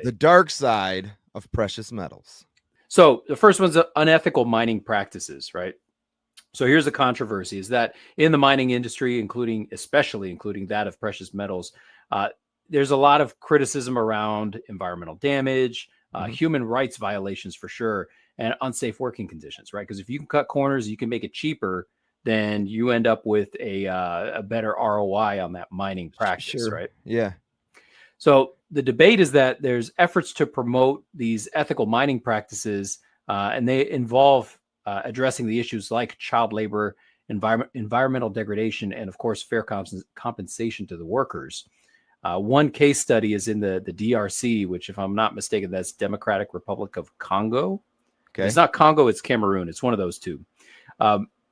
The dark side of precious metals. So the first one's unethical mining practices, right? So here's the controversy: is that in the mining industry, especially including that of precious metals, there's a lot of criticism around environmental damage, human rights violations for sure, and unsafe working conditions, right? Because if you can cut corners, you can make it cheaper, then you end up with a better ROI on that mining practice, right? Yeah. So the debate is that there's efforts to promote these ethical mining practices, and they involve addressing the issues like child labor, environmental degradation, and of course, fair compensation to the workers. One case study is in the DRC, which, if I'm not mistaken, that's Democratic Republic of Congo. Okay. It's not Congo, it's Cameroon. It's one of those two.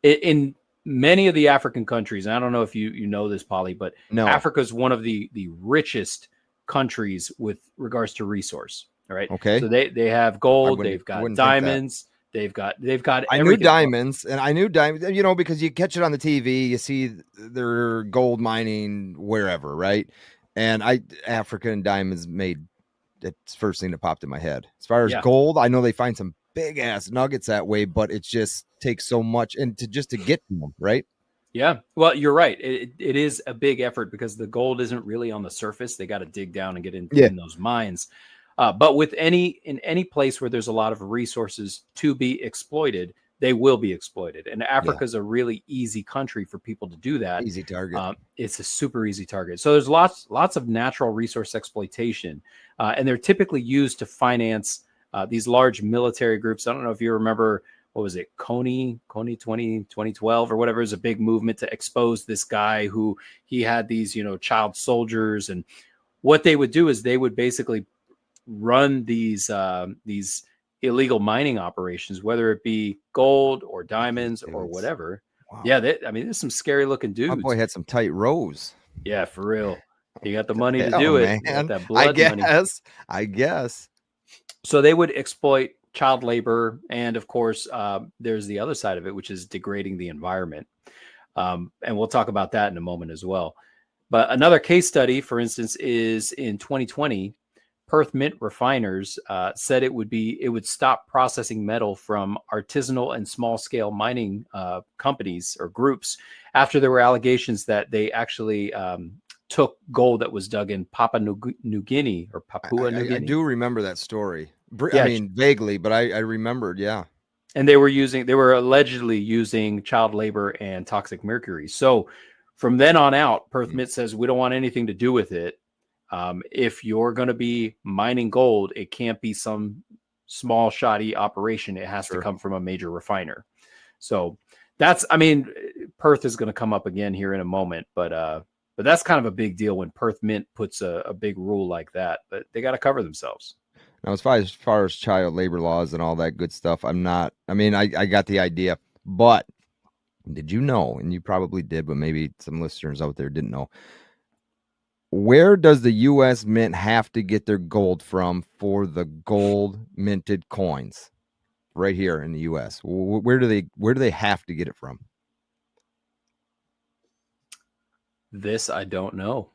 In many of the African countries, and I don't know if you know this, Polly, but Africa is one of the richest countries with regards to resource. All right. Okay. So they have gold, they've got diamonds, they've got everything. I knew diamonds, because you catch it on the TV, you see they're gold mining wherever, right? And Africa and diamonds made it's first thing that popped in my head. As far as gold, I know they find some big ass nuggets that way, but it just takes so much and to get to them, right? Yeah, well, you're right. It is a big effort because the gold isn't really on the surface. They got to dig down and get in those mines. But in any place where there's a lot of resources to be exploited, they will be exploited. And Africa is a really easy country for people to do that. Easy target. It's a super easy target. So there's lots of natural resource exploitation, and they're typically used to finance these large military groups. I don't know if you remember, what was it, Coney 2012 or whatever. It was a big movement to expose this guy who he had these, child soldiers. And what they would do is they would basically run these illegal mining operations, whether it be gold or diamonds or whatever. Wow. Yeah, there's some scary looking dudes. My boy had some tight rows. Yeah, for real. You got the money to do it. That blood money. I guess. So they would exploit child labor, and of course, there's the other side of it, which is degrading the environment. And we'll talk about that in a moment as well. But another case study, for instance, is in 2020. Perth Mint refiners said it would stop processing metal from artisanal and small scale mining companies or groups after there were allegations that they actually took gold that was dug in Papua New Guinea or Papua New Guinea. I do remember that story. I mean, vaguely, but I remembered. Yeah. And they were allegedly using child labor and toxic mercury. So from then on out, Perth Mint says we don't want anything to do with it. If you're going to be mining gold, it can't be some small shoddy operation. It has to come from a major refiner. So Perth is going to come up again here in a moment, but that's kind of a big deal when Perth Mint puts a big rule like that, but they got to cover themselves. Now, as far as child labor laws and all that good stuff, I got the idea, but did you know, and you probably did, but maybe some listeners out there didn't know, where does the U.S. Mint have to get their gold from for the gold minted coins? Right here in the U.S. Where do they have to get it from? This I don't know.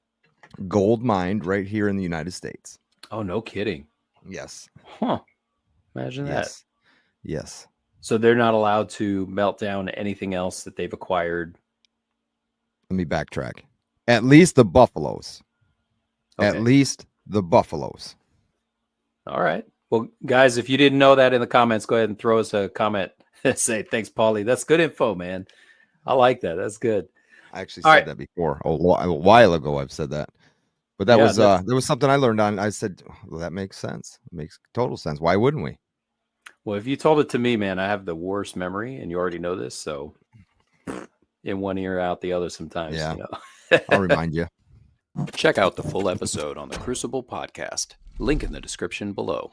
Gold mined right here in the United States. Oh, no kidding. Yes. Huh. Imagine that. Yes. So they're not allowed to melt down anything else that they've acquired. Let me backtrack. At least the buffaloes. Okay. At least the buffaloes. All right. Well, guys, if you didn't know that in the comments, go ahead and throw us a comment. Say, thanks, Paulie. That's good info, man. I like that. That's good. I actually said that before. A while ago, I've said that. But that was something I learned on. I said, well, that makes sense. It makes total sense. Why wouldn't we? Well, if you told it to me, man, I have the worst memory, and you already know this. So in one ear, out the other sometimes. Yeah. I'll remind you. Check out the full episode on the Crucible Podcast. Link in the description below.